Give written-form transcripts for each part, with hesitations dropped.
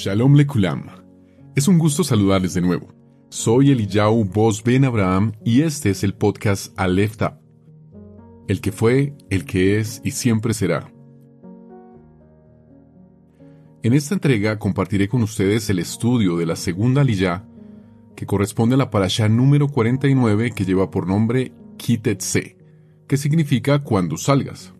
Shalom Lekulam. Es un gusto saludarles de nuevo. Soy Eliyahu Boz Ben Abraham y este es el podcast Aleph Tab. El que fue, el que es y siempre será. En esta entrega compartiré con ustedes el estudio de la segunda Aliyá, que corresponde a la parashá número 49 que lleva por nombre Kitetse, que significa cuando salgas.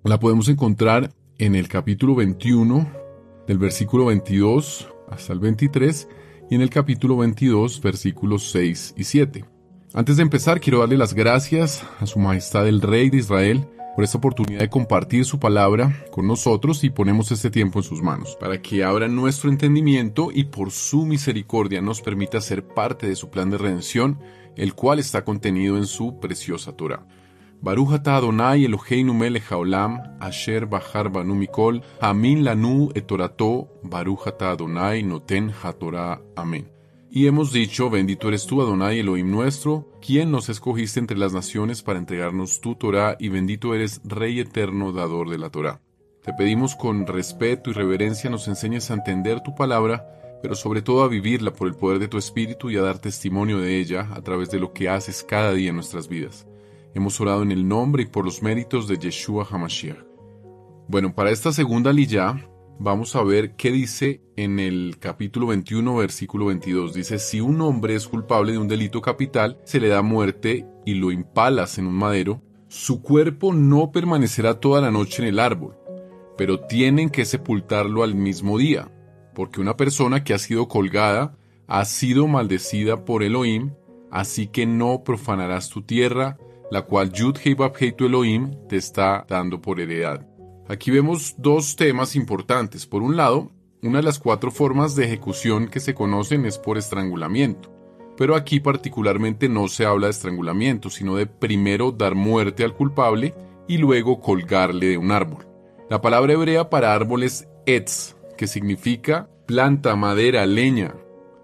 La podemos encontrar en el capítulo 21, del versículo 22 hasta el 23, y en el capítulo 22, versículos 6 y 7. Antes de empezar, quiero darle las gracias a Su Majestad el Rey de Israel por esta oportunidad de compartir su palabra con nosotros y ponemos este tiempo en sus manos, para que abra nuestro entendimiento y por su misericordia nos permita ser parte de su plan de redención, el cual está contenido en su preciosa Torah. Baruch atah Adonai Eloheinu melech haolam, asher bachar banu mikol, hamin lanu et torato, Baruch atah Adonai noten hatorah. Amén. Y hemos dicho, bendito eres tú, Adonai Elohim nuestro, quien nos escogiste entre las naciones para entregarnos tu Torah, y bendito eres, Rey eterno, dador de la Torah. Te pedimos con respeto y reverencia nos enseñes a entender tu palabra, pero sobre todo a vivirla por el poder de tu Espíritu y a dar testimonio de ella a través de lo que haces cada día en nuestras vidas. Hemos orado en el nombre y por los méritos de Yeshua HaMashiach. Bueno, para esta segunda Aliyá, vamos a ver qué dice en el capítulo 21, versículo 22. Dice, si un hombre es culpable de un delito capital, se le da muerte y lo impalas en un madero, su cuerpo no permanecerá toda la noche en el árbol, pero tienen que sepultarlo al mismo día, porque una persona que ha sido colgada ha sido maldecida por Elohim, así que no profanarás tu tierra, la cual Yud Hei Vav Hei tu Elohim te está dando por heredad. Aquí vemos dos temas importantes. Por un lado, una de las 4 formas de ejecución que se conocen es por estrangulamiento. Pero aquí particularmente no se habla de estrangulamiento, sino de primero dar muerte al culpable y luego colgarle de un árbol. La palabra hebrea para árbol es etz, que significa planta, madera, leña.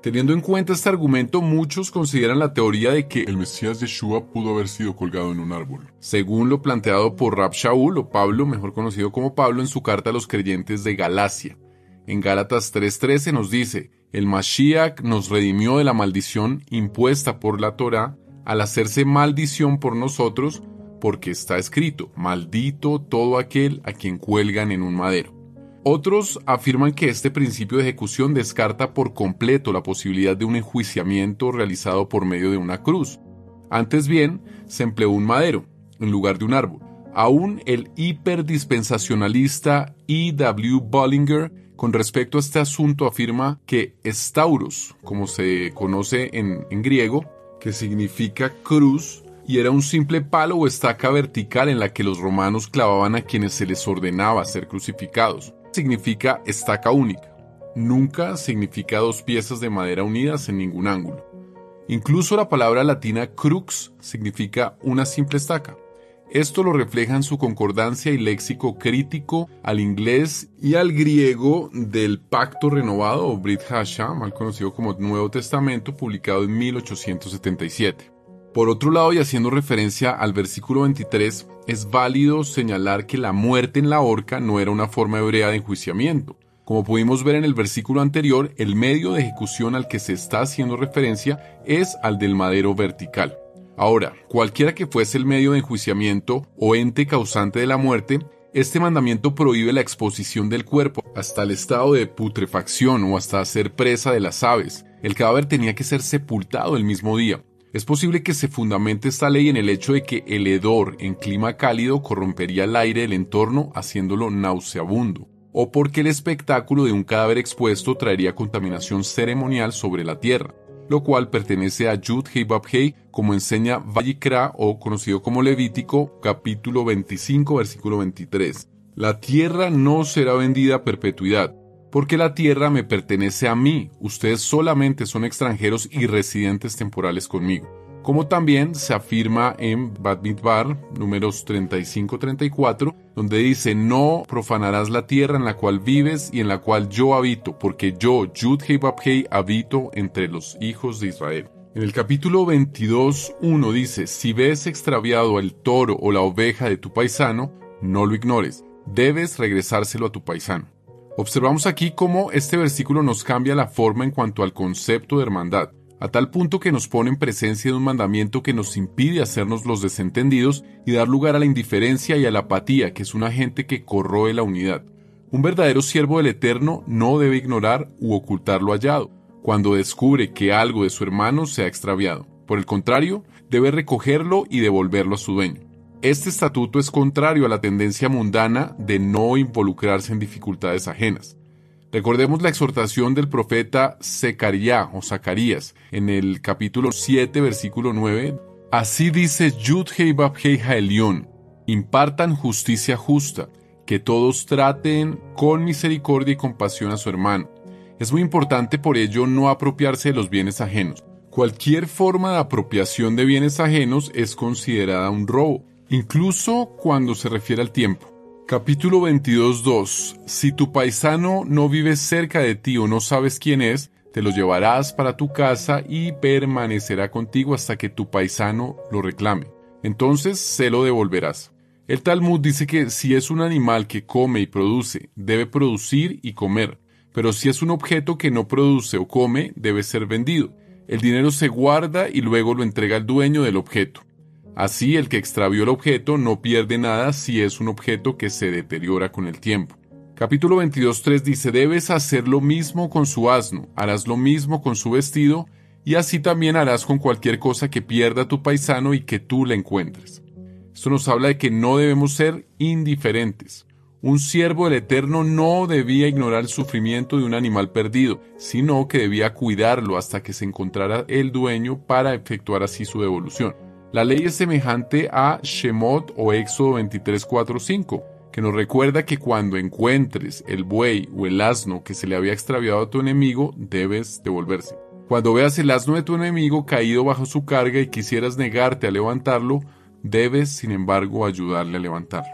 Teniendo en cuenta este argumento, muchos consideran la teoría de que el Mesías Yeshua pudo haber sido colgado en un árbol, según lo planteado por Rab Shaul o Pablo, mejor conocido como Pablo, en su carta a los creyentes de Galacia. En Gálatas 3:13 nos dice, el Mashiach nos redimió de la maldición impuesta por la Torá al hacerse maldición por nosotros, porque está escrito, maldito todo aquel a quien cuelgan en un madero. Otros afirman que este principio de ejecución descarta por completo la posibilidad de un enjuiciamiento realizado por medio de una cruz. Antes bien, se empleó un madero en lugar de un árbol. Aún el hiperdispensacionalista E.W. Bollinger, con respecto a este asunto, afirma que estauros, como se conoce en griego, que significa cruz, y era un simple palo o estaca vertical en la que los romanos clavaban a quienes se les ordenaba ser crucificados. Significa estaca única. Nunca significa 2 piezas de madera unidas en ningún ángulo. Incluso la palabra latina crux significa una simple estaca. Esto lo refleja en su concordancia y léxico crítico al inglés y al griego del Pacto Renovado o Brit Hasha, mal conocido como Nuevo Testamento, publicado en 1877. Por otro lado, y haciendo referencia al versículo 23, es válido señalar que la muerte en la horca no era una forma hebrea de enjuiciamiento. Como pudimos ver en el versículo anterior, el medio de ejecución al que se está haciendo referencia es al del madero vertical. Ahora, cualquiera que fuese el medio de enjuiciamiento o ente causante de la muerte, este mandamiento prohíbe la exposición del cuerpo hasta el estado de putrefacción o hasta ser presa de las aves. El cadáver tenía que ser sepultado el mismo día. Es posible que se fundamente esta ley en el hecho de que el hedor en clima cálido corrompería el aire del entorno haciéndolo nauseabundo, o porque el espectáculo de un cadáver expuesto traería contaminación ceremonial sobre la tierra, lo cual pertenece a Yud Hei Vav Hei, como enseña Vayikra o conocido como Levítico, capítulo 25, versículo 23. La tierra no será vendida a perpetuidad, porque la tierra me pertenece a mí, ustedes solamente son extranjeros y residentes temporales conmigo. Como también se afirma en Bamidbar, números 35-34, donde dice, no profanarás la tierra en la cual vives y en la cual yo habito, porque yo, Yud Hei Vav Hei, habito entre los hijos de Israel. En el capítulo 22:1 dice, si ves extraviado el toro o la oveja de tu paisano, no lo ignores, debes regresárselo a tu paisano. Observamos aquí cómo este versículo nos cambia la forma en cuanto al concepto de hermandad, a tal punto que nos pone en presencia de un mandamiento que nos impide hacernos los desentendidos y dar lugar a la indiferencia y a la apatía, que es un agente que corroe la unidad. Un verdadero siervo del Eterno no debe ignorar u ocultar lo hallado, cuando descubre que algo de su hermano se ha extraviado. Por el contrario, debe recogerlo y devolverlo a su dueño. Este estatuto es contrario a la tendencia mundana de no involucrarse en dificultades ajenas. Recordemos la exhortación del profeta Zacarías en el capítulo 7, versículo 9. Así dice Yud-Hei Vav-Hei Haelión, impartan justicia justa, que todos traten con misericordia y compasión a su hermano. Es muy importante por ello no apropiarse de los bienes ajenos. Cualquier forma de apropiación de bienes ajenos es considerada un robo, incluso cuando se refiere al tiempo. Capítulo 22:2. Si tu paisano no vive cerca de ti o no sabes quién es, te lo llevarás para tu casa y permanecerá contigo hasta que tu paisano lo reclame. Entonces se lo devolverás. El Talmud dice que si es un animal que come y produce, debe producir y comer. Pero si es un objeto que no produce o come, debe ser vendido. El dinero se guarda y luego lo entrega al dueño del objeto. Así, el que extravió el objeto no pierde nada si es un objeto que se deteriora con el tiempo. Capítulo 22:3 dice, debes hacer lo mismo con su asno, harás lo mismo con su vestido, y así también harás con cualquier cosa que pierda tu paisano y que tú le encuentres. Esto nos habla de que no debemos ser indiferentes. Un siervo del Eterno no debía ignorar el sufrimiento de un animal perdido, sino que debía cuidarlo hasta que se encontrara el dueño para efectuar así su devolución. La ley es semejante a Shemot o Éxodo 23:4-5, que nos recuerda que cuando encuentres el buey o el asno que se le había extraviado a tu enemigo, debes devolverse. Cuando veas el asno de tu enemigo caído bajo su carga y quisieras negarte a levantarlo, debes, sin embargo, ayudarle a levantarlo.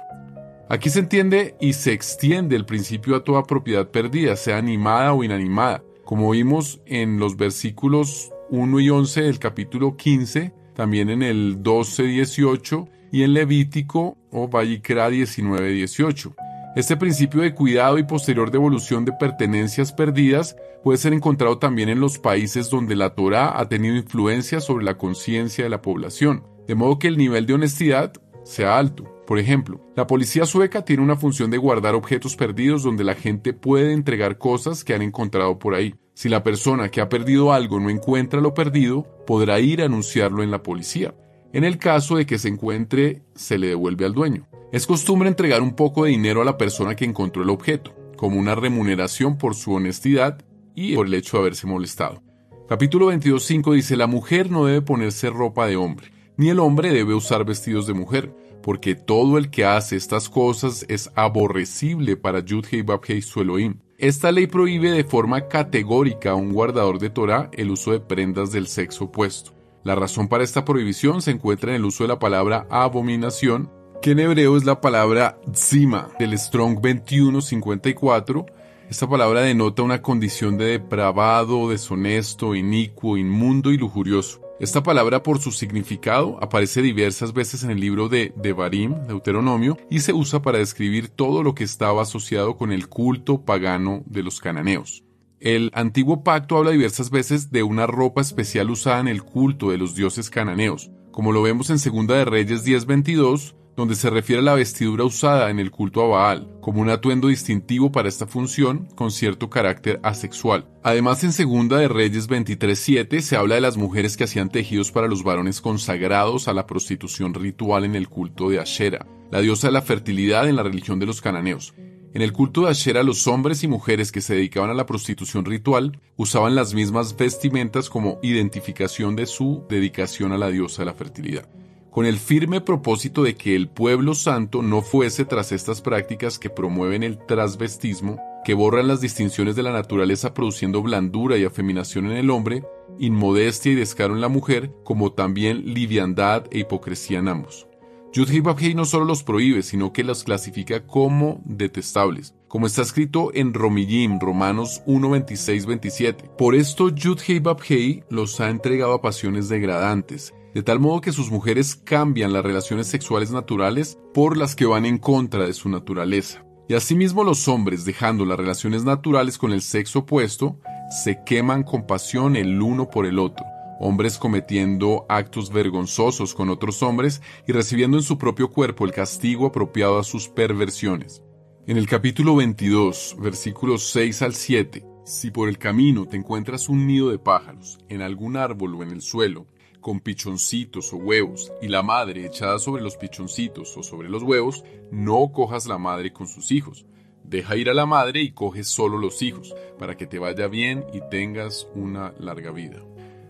Aquí se entiende y se extiende el principio a toda propiedad perdida, sea animada o inanimada, como vimos en los versículos 1 y 11 del capítulo 15, también en el 12:18 y en Levítico o Vayikra 19:18. Este principio de cuidado y posterior devolución de pertenencias perdidas puede ser encontrado también en los países donde la Torá ha tenido influencia sobre la conciencia de la población, de modo que el nivel de honestidad sea alto. Por ejemplo, la policía sueca tiene una función de guardar objetos perdidos donde la gente puede entregar cosas que han encontrado por ahí. Si la persona que ha perdido algo no encuentra lo perdido, podrá ir a anunciarlo en la policía. En el caso de que se encuentre, se le devuelve al dueño. Es costumbre entregar un poco de dinero a la persona que encontró el objeto, como una remuneración por su honestidad y por el hecho de haberse molestado. Capítulo 22:5 dice, la mujer no debe ponerse ropa de hombre, ni el hombre debe usar vestidos de mujer, porque todo el que hace estas cosas es aborrecible para Yud-Hei Vav-Hei su Elohim. Esta ley prohíbe de forma categórica a un guardador de Torá el uso de prendas del sexo opuesto. La razón para esta prohibición se encuentra en el uso de la palabra abominación, que en hebreo es la palabra tzima, del Strong 2154. Esta palabra denota una condición de depravado, deshonesto, inicuo, inmundo y lujurioso. Esta palabra, por su significado, aparece diversas veces en el libro de Devarim, Deuteronomio, y se usa para describir todo lo que estaba asociado con el culto pagano de los cananeos. El Antiguo Pacto habla diversas veces de una ropa especial usada en el culto de los dioses cananeos, como lo vemos en 2 de Reyes 10:22, donde se refiere a la vestidura usada en el culto a Baal, como un atuendo distintivo para esta función con cierto carácter asexual. Además, en 2 de Reyes 23:7 se habla de las mujeres que hacían tejidos para los varones consagrados a la prostitución ritual en el culto de Ashera, la diosa de la fertilidad en la religión de los cananeos. En el culto de Ashera, los hombres y mujeres que se dedicaban a la prostitución ritual usaban las mismas vestimentas como identificación de su dedicación a la diosa de la fertilidad, con el firme propósito de que el pueblo santo no fuese tras estas prácticas que promueven el transvestismo, que borran las distinciones de la naturaleza produciendo blandura y afeminación en el hombre, inmodestia y descaro en la mujer, como también liviandad e hipocresía en ambos. Yud-Hei Vav-Hei no solo los prohíbe, sino que los clasifica como detestables, como está escrito en Romillim, Romanos 1:26-27. Por esto Yud-Hei Vav-Hei los ha entregado a pasiones degradantes, de tal modo que sus mujeres cambian las relaciones sexuales naturales por las que van en contra de su naturaleza. Y asimismo los hombres, dejando las relaciones naturales con el sexo opuesto, se queman con pasión el uno por el otro, hombres cometiendo actos vergonzosos con otros hombres y recibiendo en su propio cuerpo el castigo apropiado a sus perversiones. En el capítulo 22, versículos 6 al 7, si por el camino te encuentras un nido de pájaros, en algún árbol o en el suelo, con pichoncitos o huevos, y la madre echada sobre los pichoncitos o sobre los huevos, no cojas la madre con sus hijos. Deja ir a la madre y coge solo los hijos, para que te vaya bien y tengas una larga vida.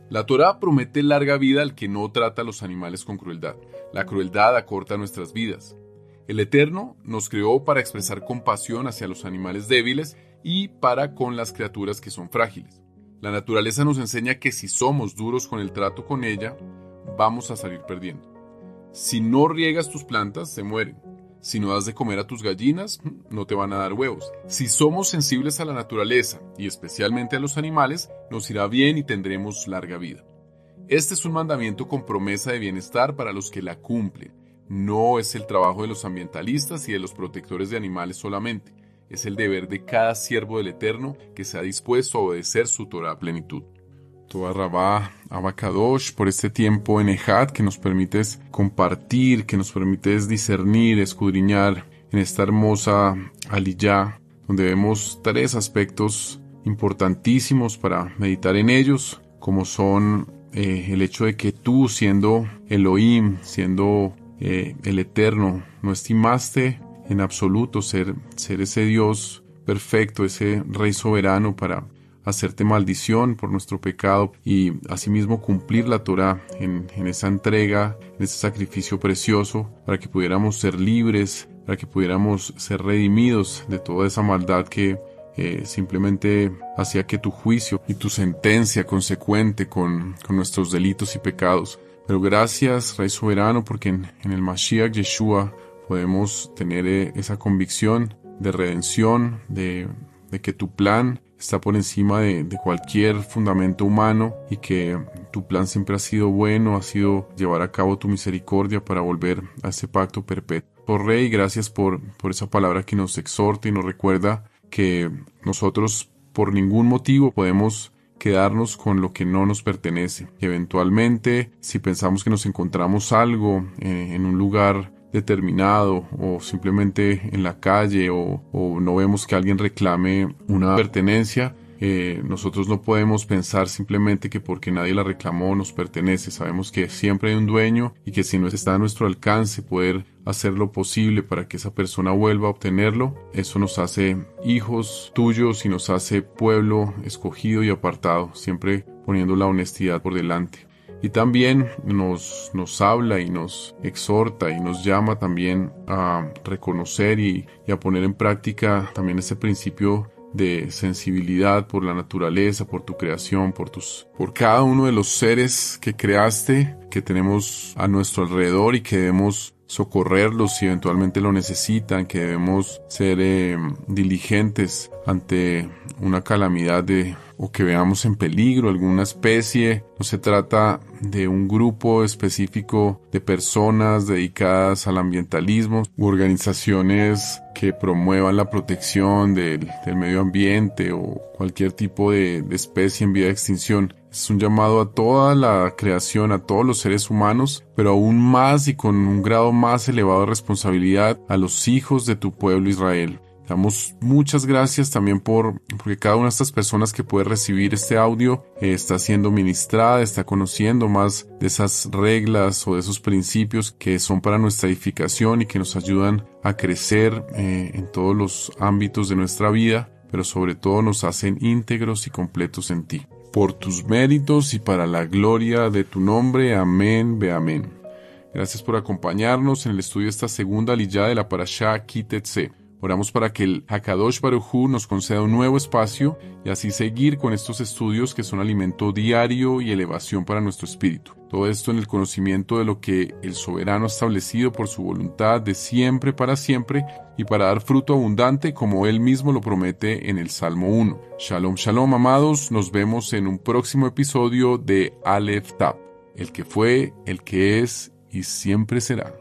La Torá promete larga vida al que no trata a los animales con crueldad. La crueldad acorta nuestras vidas. El Eterno nos creó para expresar compasión hacia los animales débiles y para con las criaturas que son frágiles. La naturaleza nos enseña que si somos duros con el trato con ella, vamos a salir perdiendo. Si no riegas tus plantas, se mueren. Si no das de comer a tus gallinas, no te van a dar huevos. Si somos sensibles a la naturaleza, y especialmente a los animales, nos irá bien y tendremos larga vida. Este es un mandamiento con promesa de bienestar para los que la cumplen. No es el trabajo de los ambientalistas y de los protectores de animales solamente. Es el deber de cada siervo del Eterno que se ha dispuesto a obedecer su Torá a plenitud. Toda Rabá, Abacadosh, por este tiempo en Ejad que nos permites compartir, que nos permites discernir, escudriñar en esta hermosa Aliyá, donde vemos 3 aspectos importantísimos para meditar en ellos, como son el hecho de que tú, siendo Elohim, siendo el Eterno, no estimaste en absoluto ser ese Dios perfecto, ese Rey soberano para hacerte maldición por nuestro pecado y asimismo cumplir la Torá en esa entrega, en ese sacrificio precioso para que pudiéramos ser libres, para que pudiéramos ser redimidos de toda esa maldad que simplemente hacía que tu juicio y tu sentencia consecuente con nuestros delitos y pecados. Pero gracias, Rey soberano, porque en el Mashiach Yeshua podemos tener esa convicción de redención, de que tu plan está por encima de cualquier fundamento humano y que tu plan siempre ha sido bueno, ha sido llevar a cabo tu misericordia para volver a ese pacto perpetuo. Rey, gracias por esa palabra que nos exhorta y nos recuerda que nosotros por ningún motivo podemos quedarnos con lo que no nos pertenece. Eventualmente, si pensamos que nos encontramos algo en un lugar determinado o simplemente en la calle o no vemos que alguien reclame una pertenencia, nosotros no podemos pensar simplemente que porque nadie la reclamó nos pertenece. Sabemos que siempre hay un dueño y que si no está a nuestro alcance poder hacer lo posible para que esa persona vuelva a obtenerlo, eso nos hace hijos tuyos y nos hace pueblo escogido y apartado, siempre poniendo la honestidad por delante. Y también nos habla y nos exhorta y nos llama también a reconocer y a poner en práctica también ese principio de sensibilidad por la naturaleza, por tu creación, por cada uno de los seres que creaste, que tenemos a nuestro alrededor y que debemos socorrerlos si eventualmente lo necesitan, que debemos ser diligentes ante una calamidad o que veamos en peligro alguna especie. No se trata de un grupo específico de personas dedicadas al ambientalismo u organizaciones que promuevan la protección del medio ambiente o cualquier tipo de especie en vía de extinción. Es un llamado a toda la creación, a todos los seres humanos, pero aún más y con un grado más elevado de responsabilidad a los hijos de tu pueblo Israel. Damos muchas gracias también porque cada una de estas personas que puede recibir este audio está siendo ministrada, está conociendo más de esas reglas o de esos principios que son para nuestra edificación y que nos ayudan a crecer en todos los ámbitos de nuestra vida, pero sobre todo nos hacen íntegros y completos en ti. Por tus méritos y para la gloria de tu nombre. Amén, ve amén. Gracias por acompañarnos en el estudio de esta segunda aliyá de la parashá Ki Tetzé. Oramos para que el Hakadosh Baruj Hu nos conceda un nuevo espacio y así seguir con estos estudios que son alimento diario y elevación para nuestro espíritu. Todo esto en el conocimiento de lo que el soberano ha establecido por su voluntad de siempre para siempre y para dar fruto abundante como él mismo lo promete en el Salmo 1. Shalom, shalom, amados. Nos vemos en un próximo episodio de Aleph Tab, el que fue, el que es y siempre será.